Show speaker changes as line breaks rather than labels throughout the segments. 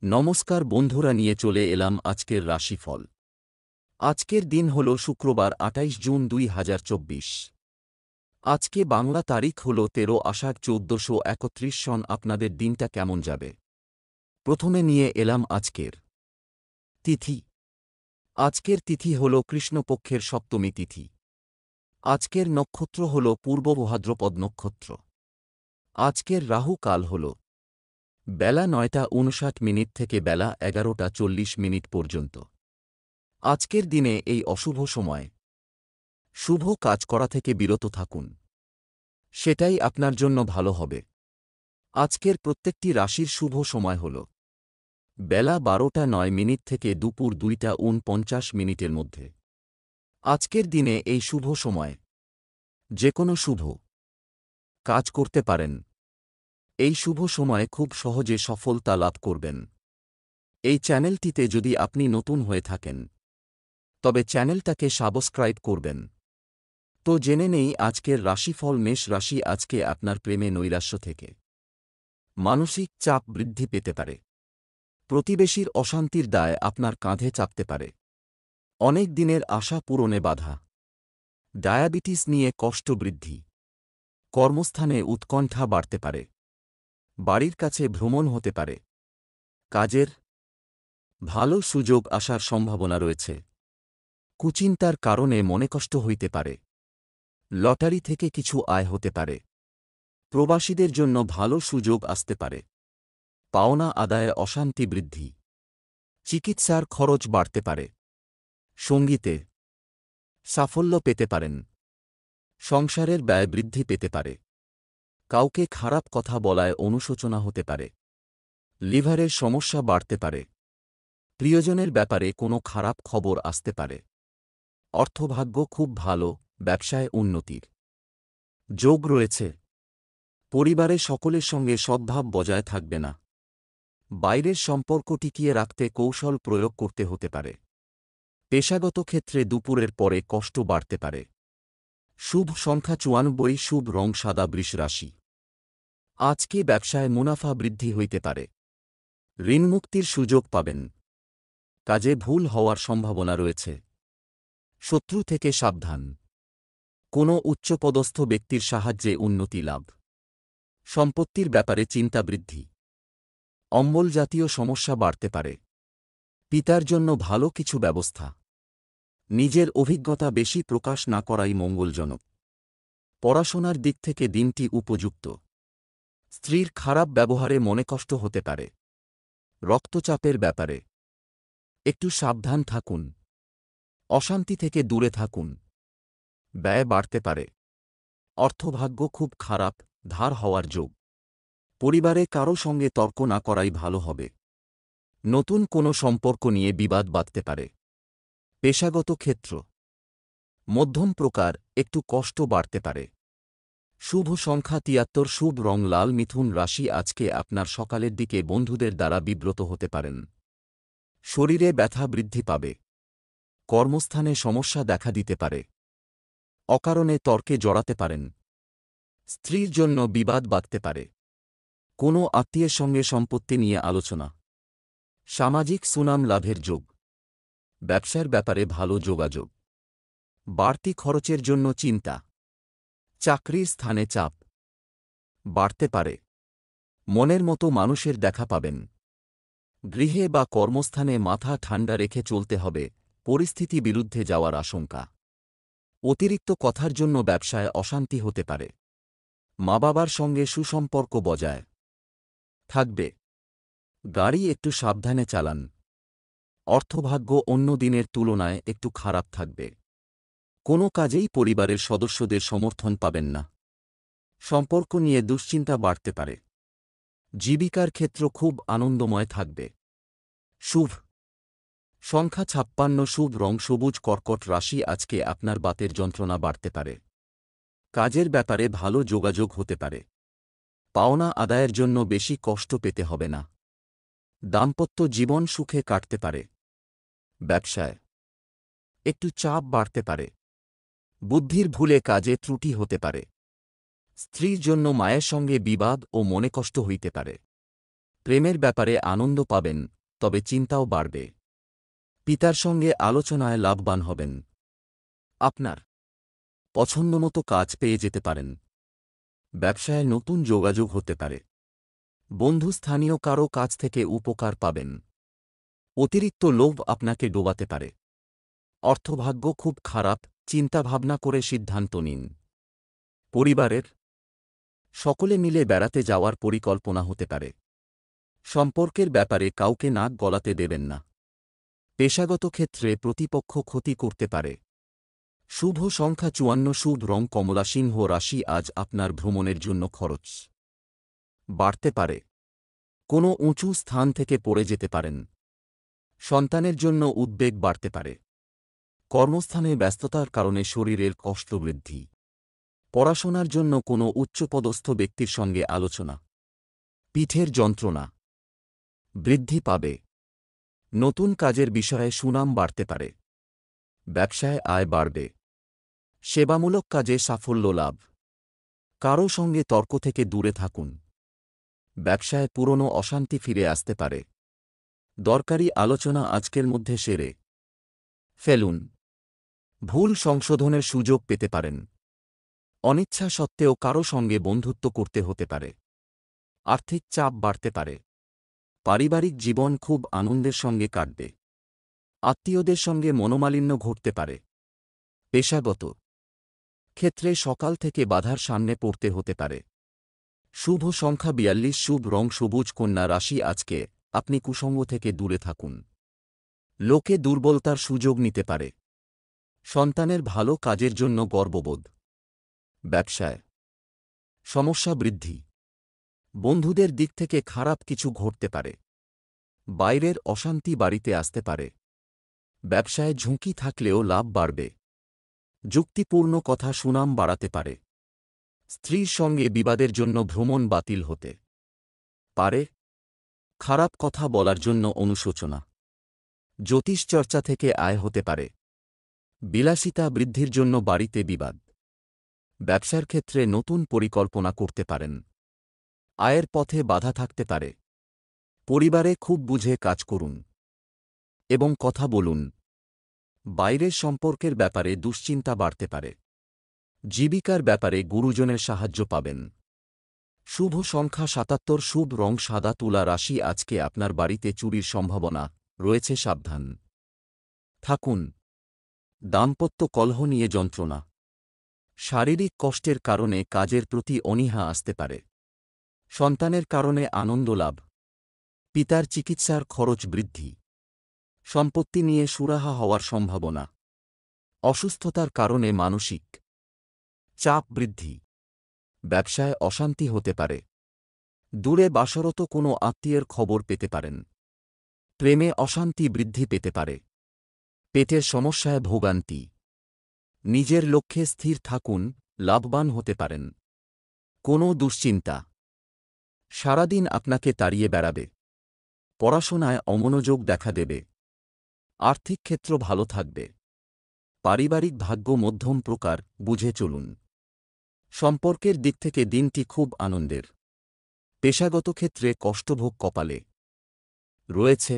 নমস্কার বন্ধুরা, নিয়ে চলে এলাম আজকের রাশিফল। আজকের দিন হল শুক্রবার ২৮ জুন ২০২৪। আজকে বাংলা তারিখ হল ১৩ আষাঢ় ১৪৩১ সন। আপনাদের দিনটা কেমন যাবে? প্রথমে নিয়ে এলাম আজকের তিথি। আজকের তিথি হল কৃষ্ণপক্ষের সপ্তমী তিথি। আজকের নক্ষত্র হল পূর্ব ভাদ্রপদ নক্ষত্র। আজকের রাহু কাল হল বেলা ৯টা ৫৯ থেকে বেলা ১১টা ৪০ পর্যন্ত। আজকের দিনে এই অশুভ সময় শুভ কাজ করা থেকে বিরত থাকুন, সেটাই আপনার জন্য ভালো হবে। আজকের প্রত্যেকটি রাশির শুভ সময় হল বেলা ১২টা ৯ থেকে দুপুর ২টা ৪৯ মধ্যে। আজকের দিনে এই শুভ সময় যে কোনো শুভ কাজ করতে পারেন। এই শুভ সময়ে খুব সহজে সফলতা লাভ করবেন। এই চ্যানেলটিতে যদি আপনি নতুন হয়ে থাকেন তবে চ্যানেলটাকে সাবস্ক্রাইব করবেন। তো জেনে নেই আজকের রাশিফল। মেষ রাশি, আজকে আপনার প্রেমে নৈরাশ্য থেকে মানসিক চাপ বৃদ্ধি পেতে পারে। প্রতিবেশীর অশান্তির দায় আপনার কাঁধে চাপতে পারে। অনেক দিনের আশা পূরণে বাধা। ডায়াবেটিস নিয়ে কষ্ট বৃদ্ধি। কর্মস্থানে উৎকণ্ঠা বাড়তে পারে। বাড়ির কাছে ভ্রমণ হতে পারে। কাজের ভালো সুযোগ আসার সম্ভাবনা রয়েছে। কুচিন্তার কারণে মনেকষ্ট হইতে পারে। লটারি থেকে কিছু আয় হতে পারে। প্রবাসীদের জন্য ভালো সুযোগ আসতে পারে। পাওনা আদায়ে অশান্তি বৃদ্ধি। চিকিৎসার খরচ বাড়তে পারে। সঙ্গীতে সাফল্য পেতে পারেন। সংসারের ব্যয় বৃদ্ধি পেতে পারে। কাউকে খারাপ কথা বলায় অনুশোচনা হতে পারে। লিভারের সমস্যা বাড়তে পারে। প্রিয়জনের ব্যাপারে কোনো খারাপ খবর আসতে পারে। অর্থভাগ্য খুব ভালো, ব্যবসায় উন্নতির যোগ রয়েছে। পরিবারে সকলের সঙ্গে সদ্ভাব বজায় থাকবে না। বাইরের সম্পর্ক টিকিয়ে রাখতে কৌশল প্রয়োগ করতে হতে পারে। পেশাগত ক্ষেত্রে দুপুরের পরে কষ্ট বাড়তে পারে। শুভ সংখ্যা ৯৪, শুভ রং সাদা। বৃষ রাশি, আজকে ব্যবসায় মুনাফা বৃদ্ধি হইতে পারে। ঋণমুক্তির সুযোগ পাবেন। কাজে ভুল হওয়ার সম্ভাবনা রয়েছে। শত্রু থেকে সাবধান। কোনো উচ্চপদস্থ ব্যক্তির সাহায্যে উন্নতি লাভ। সম্পত্তির ব্যাপারে চিন্তা বৃদ্ধি। অম্বল জাতীয় সমস্যা বাড়তে পারে। পিতার জন্য ভালো কিছু ব্যবস্থা। নিজের অভিজ্ঞতা বেশি প্রকাশ না করাই মঙ্গলজনক। পড়াশোনার দিক থেকে দিনটি উপযুক্ত। স্ত্রীর খারাপ ব্যবহারে মনেকষ্ট হতে পারে। রক্তচাপের ব্যাপারে একটু সাবধান থাকুন। অশান্তি থেকে দূরে থাকুন। ব্যয় বাড়তে পারে। অর্থভাগ্য খুব খারাপ, ধার হওয়ার যোগ। পরিবারে কারো সঙ্গে তর্ক না করাই ভালো হবে। নতুন কোনো সম্পর্ক নিয়ে বিবাদ বাঁধতে পারে। পেশাগত ক্ষেত্র মধ্যম প্রকার, একটু কষ্ট বাড়তে পারে। শুভ সংখ্যা ৭৩, শুভ রং লাল। মিথুন রাশি, আজকে আপনার সকালের দিকে বন্ধুদের দ্বারা বিব্রত হতে পারেন। শরীরে ব্যথা বৃদ্ধি পাবে। কর্মস্থানে সমস্যা দেখা দিতে পারে। অকারণে তর্কে জড়াতে পারেন। স্ত্রীর জন্য বিবাদ বাঁধতে পারে। কোনো আত্মীয়ের সঙ্গে সম্পত্তি নিয়ে আলোচনা। সামাজিক সুনাম লাভের যোগ। ব্যবসার ব্যাপারে ভালো যোগাযোগ। বাড়তি খরচের জন্য চিন্তা। চাকরির স্থানে চাপ বাড়তে পারে। মনের মতো মানুষের দেখা পাবেন। গৃহে বা কর্মস্থানে মাথা ঠান্ডা রেখে চলতে হবে। পরিস্থিতি বিরুদ্ধে যাওয়ার আশঙ্কা। অতিরিক্ত কথার জন্য ব্যবসায় অশান্তি হতে পারে। মা বাবার সঙ্গে সুসম্পর্ক বজায় থাকবে। গাড়ি একটু সাবধানে চালান। অর্থভাগ্য অন্য দিনের তুলনায় একটু খারাপ থাকবে। কোনো কাজেই পরিবারের সদস্যদের সমর্থন পাবেন না। সম্পর্ক নিয়ে দুশ্চিন্তা বাড়তে পারে। জীবিকার ক্ষেত্র খুব আনন্দময় থাকবে। শুভ সংখ্যা ৫৬, শুভ রং সবুজ। কর্কট রাশি, আজকে আপনার বাতের যন্ত্রণা বাড়তে পারে। কাজের ব্যাপারে ভালো যোগাযোগ হতে পারে। পাওনা আদায়ের জন্য বেশি কষ্ট পেতে হবে না। দাম্পত্য জীবন সুখে কাটতে পারে। ব্যবসায় একটু চাপ বাড়তে পারে। বুদ্ধির ভুলে কাজে ত্রুটি হতে পারে। স্ত্রীর জন্য মায়ের সঙ্গে বিবাদ ও মনেকষ্ট হইতে পারে। প্রেমের ব্যাপারে আনন্দ পাবেন, তবে চিন্তাও বাড়বে। পিতার সঙ্গে আলোচনায় লাভবান হবেন। আপনার পছন্দমতো কাজ পেয়ে যেতে পারেন। ব্যবসায় নতুন যোগাযোগ হতে পারে। বন্ধু স্থানীয় কারও কাছ থেকে উপকার পাবেন। অতিরিক্ত লোভ আপনাকে ডোবাতে পারে। অর্থভাগ্য খুব খারাপ, চিন্তাভাবনা করে সিদ্ধান্ত নিন। পরিবারের সকলে মিলে বেড়াতে যাওয়ার পরিকল্পনা হতে পারে। সম্পর্কের ব্যাপারে কাউকে নাক গলাতে দেবেন না। পেশাগত ক্ষেত্রে প্রতিপক্ষ ক্ষতি করতে পারে। শুভ সংখ্যা 54, শুভ রং কমলা। সিংহ রাশি, আজ আপনার ভ্রমণের জন্য খরচ বাড়তে পারে। কোনো উঁচু স্থান থেকে পড়ে যেতে পারেন। সন্তানের জন্য উদ্বেগ বাড়তে পারে। কর্মস্থানে ব্যস্ততার কারণে শরীরের কষ্ট বৃদ্ধি। পড়াশোনার জন্য কোনো উচ্চপদস্থ ব্যক্তির সঙ্গে আলোচনা। পিঠের যন্ত্রণা বৃদ্ধি পাবে। নতুন কাজের বিষয়ে সুনাম বাড়তে পারে। ব্যবসায় আয় বাড়বে। সেবামূলক কাজে সাফল্য লাভ। কারও সঙ্গে তর্ক থেকে দূরে থাকুন। ব্যবসায় পুরনো অশান্তি ফিরে আসতে পারে। দরকারি আলোচনা আজকের মধ্যে সেরে ফেলুন। ভুল সংশোধনের সুযোগ পেতে পারেন। অনিচ্ছা সত্ত্বেও কারও সঙ্গে বন্ধুত্ব করতে হতে পারে। আর্থিক চাপ বাড়তে পারে। পারিবারিক জীবন খুব আনন্দের সঙ্গে কাটবে। আত্মীয়দের সঙ্গে মনোমালিন্য ঘটতে পারে। পেশাগত ক্ষেত্রে সকাল থেকে বাধার সামনে পড়তে হতে পারে। শুভ সংখ্যা 42, শুভ রং সবুজ। কন্যা রাশি, আজকে আপনি কুসঙ্গ থেকে দূরে থাকুন। লোকে দুর্বলতার সুযোগ নিতে পারে। সন্তানের ভালো কাজের জন্য গর্ববোধ। ব্যবসায় সমস্যা বৃদ্ধি। বন্ধুদের দিক থেকে খারাপ কিছু ঘটতে পারে। বাইরের অশান্তি বাড়িতে আসতে পারে। ব্যবসায় ঝুঁকি থাকলেও লাভ বাড়বে। যুক্তিপূর্ণ কথা সুনাম বাড়াতে পারে। স্ত্রীর সঙ্গে বিবাদের জন্য ভ্রমণ বাতিল হতে পারে। খারাপ কথা বলার জন্য অনুশোচনা। জ্যোতিষচর্চা থেকে আয় হতে পারে। বিলাসিতা বৃদ্ধির জন্য বাড়িতে বিবাদ। ব্যবসার ক্ষেত্রে নতুন পরিকল্পনা করতে পারেন। আয়ের পথে বাধা থাকতে পারে। পরিবারে খুব বুঝে কাজ করুন এবং কথা বলুন। বাইরের সম্পর্কের ব্যাপারে দুশ্চিন্তা বাড়তে পারে। জীবিকার ব্যাপারে গুরুজনের সাহায্য পাবেন। শুভ সংখ্যা 77, শুভ রং সাদা। তুলা রাশি, আজকে আপনার বাড়িতে চুরির সম্ভাবনা রয়েছে, সাবধান থাকুন। দাম্পত্য কলহ নিয়ে যন্ত্রণা। শারীরিক কষ্টের কারণে কাজের প্রতি অনীহা আসতে পারে। সন্তানের কারণে আনন্দ লাভ। পিতার চিকিৎসার খরচ বৃদ্ধি। সম্পত্তি নিয়ে সুরাহা হওয়ার সম্ভাবনা। অসুস্থতার কারণে মানসিক চাপ বৃদ্ধি। ব্যবসায় অশান্তি হতে পারে। দূরে বাসরত কোনো আত্মীয়ের খবর পেতে পারেন। প্রেমে অশান্তি বৃদ্ধি পেতে পারে। পেটের সমস্যায় ভোগান্তি। নিজের লক্ষ্যে স্থির থাকুন, লাভবান হতে পারেন। কোনো দুশ্চিন্তা সারাদিন আপনাকে তাড়িয়ে বেড়াবে। পড়াশোনায় অমনোযোগ দেখা দেবে। আর্থিক ক্ষেত্র ভালো থাকবে। পারিবারিক ভাগ্য মধ্যম প্রকার, বুঝে চলুন। সম্পর্কের দিক থেকে দিনটি খুব আনন্দের। পেশাগত ক্ষেত্রে কষ্টভোগ কপালে রয়েছে।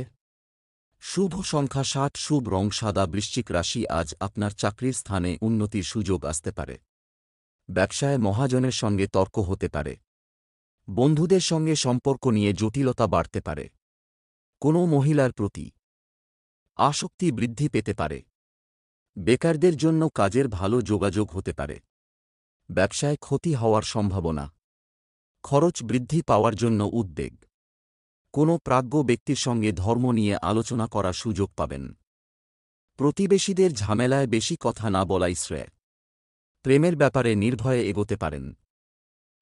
শুভ সংখ্যা 60, শুভ রং সাদা। বৃশ্চিক রাশি, আজ আপনার চাকরির স্থানে উন্নতির সুযোগ আসতে পারে। ব্যবসায় মহাজনের সঙ্গে তর্ক হতে পারে। বন্ধুদের সঙ্গে সম্পর্ক নিয়ে জটিলতা বাড়তে পারে। কোনো মহিলার প্রতি আসক্তি বৃদ্ধি পেতে পারে। বেকারদের জন্য কাজের ভালো যোগাযোগ হতে পারে। ব্যবসায় ক্ষতি হওয়ার সম্ভাবনা। খরচ বৃদ্ধি পাওয়ার জন্য উদ্বেগ। কোনো প্রাজ্ঞ ব্যক্তির সঙ্গে ধর্ম নিয়ে আলোচনা করার সুযোগ পাবেন। প্রতিবেশীদের ঝামেলায় বেশি কথা না বলাই শ্রেয়। প্রেমের ব্যাপারে নির্ভয়ে এগোতে পারেন।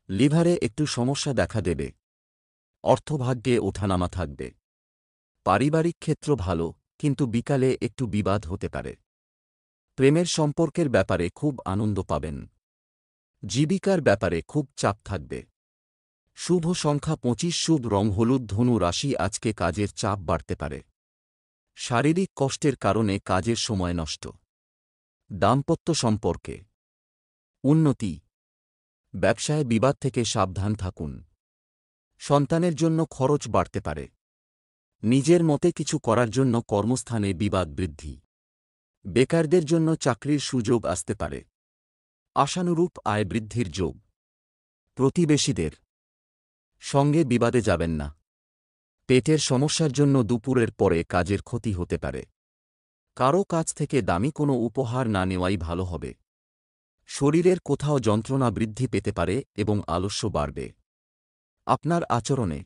লিভারে একটু সমস্যা দেখা দেবে। অর্থভাগ্যে ওঠানামা থাকবে। পারিবারিক ক্ষেত্র ভালো, কিন্তু বিকালে একটু বিবাদ হতে পারে। প্রেমের সম্পর্কের ব্যাপারে খুব আনন্দ পাবেন। জীবিকার ব্যাপারে খুব চাপ থাকবে। শুভ সংখ্যা 25, শুভ রং হলুদ। ধনু রাশি, আজকে কাজের চাপ বাড়তে পারে। শারীরিক কষ্টের কারণে কাজের সময় নষ্ট। দাম্পত্য সম্পর্কে উন্নতি। ব্যবসায় বিবাদ থেকে সাবধান থাকুন। সন্তানের জন্য খরচ বাড়তে পারে। নিজের মতে কিছু করার জন্য কর্মস্থানে বিবাদ বৃদ্ধি। বেকারদের জন্য চাকরির সুযোগ আসতে পারে। আশানুরূপ আয় বৃদ্ধির যোগ। প্রতিবেশীদের সঙ্গে বিবাদে যাবেন না। পেটের সমস্যার জন্য দুপুরের পরে কাজের ক্ষতি হতে পারে। কারও কাছ থেকে দামি কোনো উপহার না নেওয়াই ভালো হবে। শরীরের কোথাও যন্ত্রণা বৃদ্ধি পেতে পারে এবং আলস্য বাড়বে। আপনার আচরণে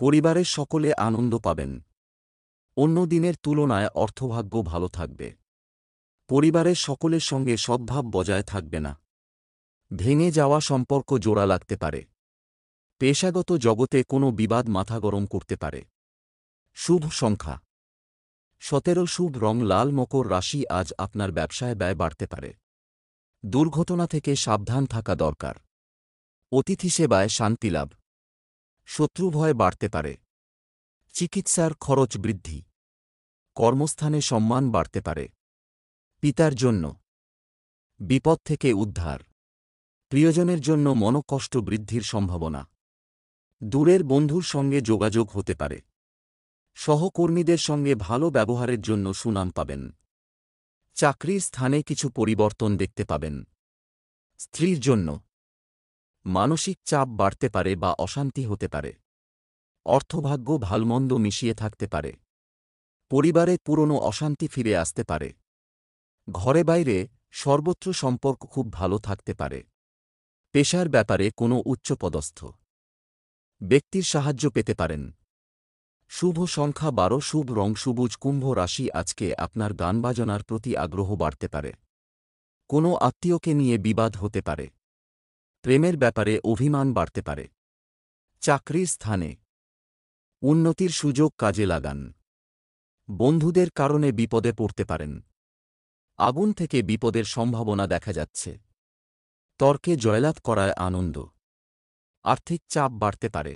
পরিবারের সকলে আনন্দ পাবেন। অন্য দিনের তুলনায় অর্থভাগ্য ভালো থাকবে। পরিবারের সকলের সঙ্গে সদ্ভাব বজায় থাকবে না। ভেঙে যাওয়া সম্পর্ক জোড়া লাগতে পারে। পেশাগত জগতে কোনো বিবাদ মাথা গরম করতে পারে। শুভ সংখ্যা 17। শুভ রং লাল। মকর রাশি, আজ আপনার ব্যবসায় ব্যয় বাড়তে পারে। দুর্ঘটনা থেকে সাবধান থাকা দরকার। অতিথি সেবায় শান্তিলাভ। শত্রুভয় বাড়তে পারে। চিকিৎসার খরচ বৃদ্ধি। কর্মস্থানে সম্মান বাড়তে পারে। পিতার জন্য বিপদ থেকে উদ্ধার। প্রিয়জনের জন্য মনোকষ্ট বৃদ্ধির সম্ভাবনা। দূরের বন্ধুর সঙ্গে যোগাযোগ হতে পারে। সহকর্মীদের সঙ্গে ভালো ব্যবহারের জন্য সুনাম পাবেন। চাকরির স্থানে কিছু পরিবর্তন দেখতে পাবেন। স্ত্রীর জন্য মানসিক চাপ বাড়তে পারে বা অশান্তি হতে পারে। অর্থভাগ্য ভালমন্দ মিশিয়ে থাকতে পারে। পরিবারে পুরনো অশান্তি ফিরে আসতে পারে। ঘরে বাইরে সর্বত্র সম্পর্ক খুব ভালো থাকতে পারে। পেশার ব্যাপারে কোনো উচ্চপদস্থ ব্যক্তির সাহায্য পেতে পারেন। শুভ সংখ্যা 12। শুভ রং সবুজ। কুম্ভ রাশি, আজকে আপনার গান বাজনার প্রতি আগ্রহ বাড়তে পারে। কোনো আত্মীয়কে নিয়ে বিবাদ হতে পারে। প্রেমের ব্যাপারে অভিমান বাড়তে পারে। চাকরির স্থানে উন্নতির সুযোগ কাজে লাগান। বন্ধুদের কারণে বিপদে পড়তে পারেন। আগুন থেকে বিপদের সম্ভাবনা দেখা যাচ্ছে। তর্কে জয়লাভ করায় আনন্দ। আর্থিক চাপ বাড়তে পারে।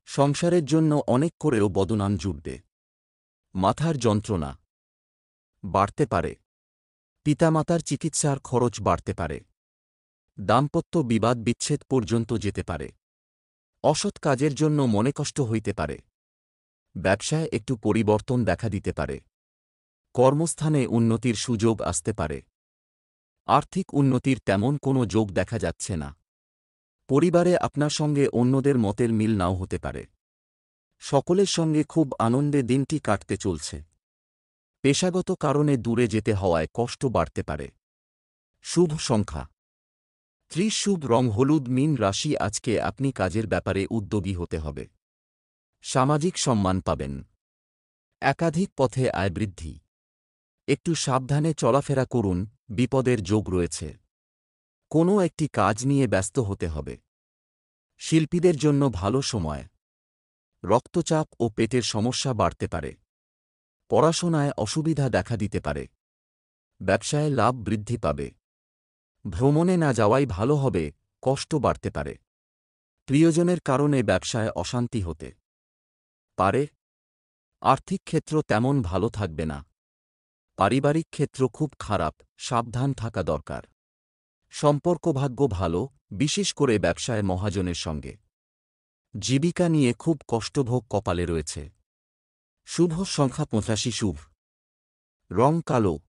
সংসারের জন্য অনেক করেও বদনাম জুটবে। মাথার যন্ত্রণা বাড়তে পারে। পিতামাতার চিকিৎসার খরচ বাড়তে পারে। দাম্পত্য বিবাদ বিচ্ছেদ পর্যন্ত যেতে পারে। অসৎ কাজের জন্য মনে কষ্ট হইতে পারে। ব্যবসায় একটু পরিবর্তন দেখা দিতে পারে। কর্মস্থানে উন্নতির সুযোগ আসতে পারে। আর্থিক উন্নতির তেমন কোনো যোগ দেখা যাচ্ছে না। পরিবারে আপনার সঙ্গে অন্যদের মতের মিল নাও হতে পারে। সকলের সঙ্গে খুব আনন্দে দিনটি কাটতে চলছে। পেশাগত কারণে দূরে যেতে হওয়ায় কষ্ট বাড়তে পারে। শুভ সংখ্যা 30। শুভ রং হলুদ। মীন রাশি, আজকে আপনি কাজের ব্যাপারে উদ্যোগী হতে হবে। সামাজিক সম্মান পাবেন। একাধিক পথে আয় বৃদ্ধি। একটু সাবধানে চলাফেরা করুন, বিপদের যোগ রয়েছে। কোনো একটি কাজ নিয়ে ব্যস্ত হতে হবে। শিল্পীদের জন্য ভালো সময়। রক্তচাপ ও পেটের সমস্যা বাড়তে পারে। পড়াশোনায় অসুবিধা দেখা দিতে পারে। ব্যবসায় লাভ বৃদ্ধি পাবে। ভ্রমণে না যাওয়াই ভালো হবে, কষ্ট বাড়তে পারে। প্রিয়জনের কারণে ব্যবসায় অশান্তি হতে পারে। আর্থিক ক্ষেত্র তেমন ভালো থাকবে না। পারিবারিক ক্ষেত্র খুব খারাপ, সাবধান থাকা দরকার। সম্পর্কভাগ্য ভালো, বিশেষ করে ব্যবসায় মহাজনের সঙ্গে। জীবিকা নিয়ে খুব কষ্টভোগ কপালে রয়েছে। শুভ সংখ্যা 85। শুভ রং কালো।